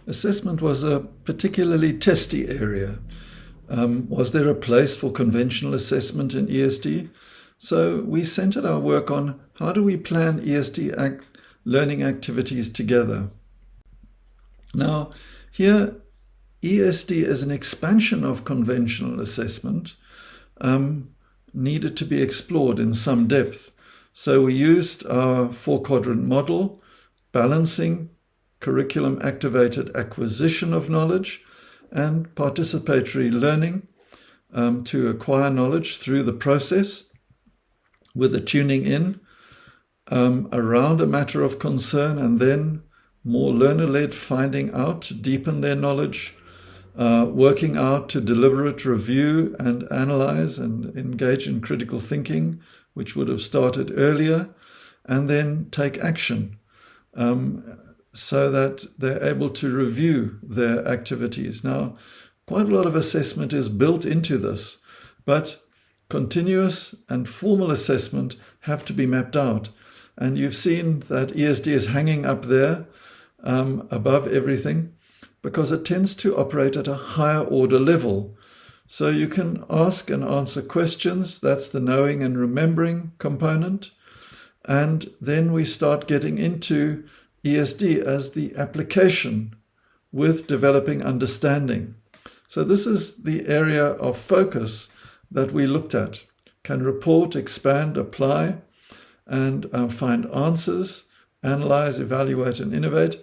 Assessment was a particularly testy area. Was there a place for conventional assessment in ESD? So we centered our work on how do we plan ESD learning activities together. Now, here ESD as an expansion of conventional assessment needed to be explored in some depth. So we used our 4-quadrant model, balancing curriculum-activated acquisition of knowledge and participatory learning to acquire knowledge through the process, with a tuning in around a matter of concern, and then more learner-led finding out to deepen their knowledge, working out to deliberate review and analyze and engage in critical thinking, which would have started earlier, and then take action so that they're able to review their activities. Now, quite a lot of assessment is built into this, but continuous and formal assessment have to be mapped out. And you've seen that ESD is hanging up there above everything because it tends to operate at a higher order level. So you can ask and answer questions. That's the knowing and remembering component. And then we start getting into ESD as the application with developing understanding. So this is the area of focus that we looked at. Can report, expand, apply, and find answers, analyze, evaluate, and innovate.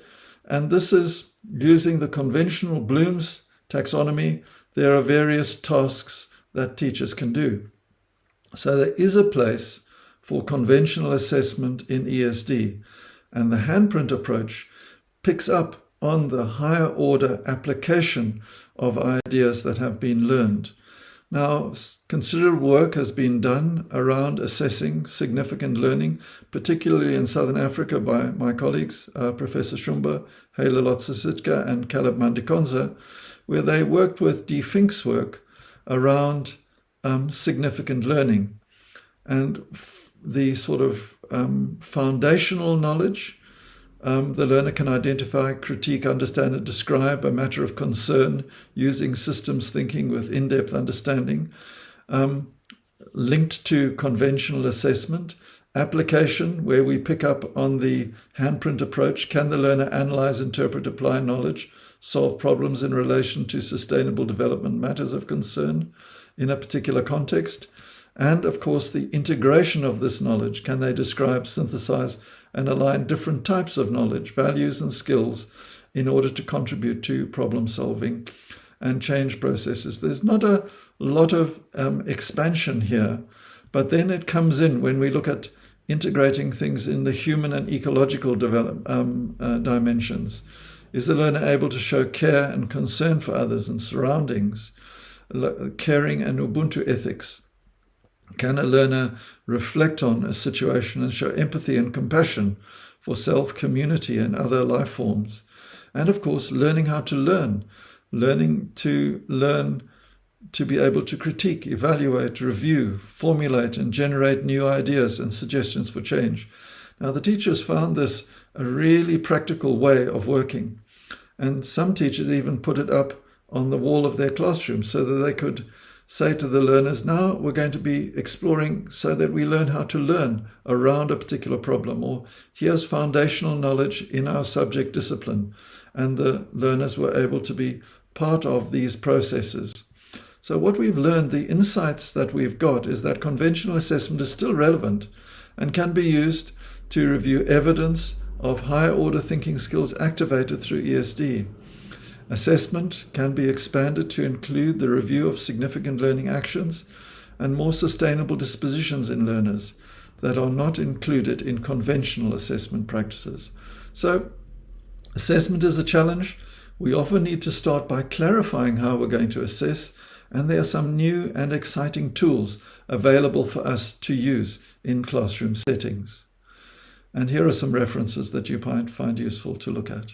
And this is using the conventional Bloom's taxonomy. There are various tasks that teachers can do. So there is a place for conventional assessment in ESD, and the handprint approach picks up on the higher order application of ideas that have been learned. Now, considerable work has been done around assessing significant learning, particularly in Southern Africa by my colleagues, Professor Shumba, aLO11, and Caleb Mandikonza, where they worked with D. Fink's work around significant learning. And the sort of foundational knowledge, the learner can identify, critique, understand, and describe a matter of concern using systems thinking with in-depth understanding, linked to conventional assessment, application, where we pick up on the handprint approach. Can the learner analyze, interpret, apply knowledge, solve problems in relation to sustainable development matters of concern in a particular context? And of course, the integration of this knowledge. Can they describe, synthesize, and align different types of knowledge, values, and skills in order to contribute to problem solving and change processes? There's not a lot of expansion here, but then it comes in when we look at integrating things in the human and ecological dimensions. Is the learner able to show care and concern for others and surroundings, caring and Ubuntu ethics? Can a learner reflect on a situation and show empathy and compassion for self, community, and other life forms? And of course, learning how to learn to be able to critique, evaluate, review, formulate, and generate new ideas and suggestions for change. Now, the teachers found this a really practical way of working. And some teachers even put it up on the wall of their classroom so that they could say to the learners, now we're going to be exploring so that we learn how to learn around a particular problem, or here's foundational knowledge in our subject discipline. And the learners were able to be part of these processes. So what we've learned, the insights that we've got, is that conventional assessment is still relevant and can be used to review evidence of higher order thinking skills activated through ESD. Assessment can be expanded to include the review of significant learning actions and more sustainable dispositions in learners that are not included in conventional assessment practices. So, assessment is a challenge. We often need to start by clarifying how we're going to assess, and there are some new and exciting tools available for us to use in classroom settings. And here are some references that you might find useful to look at.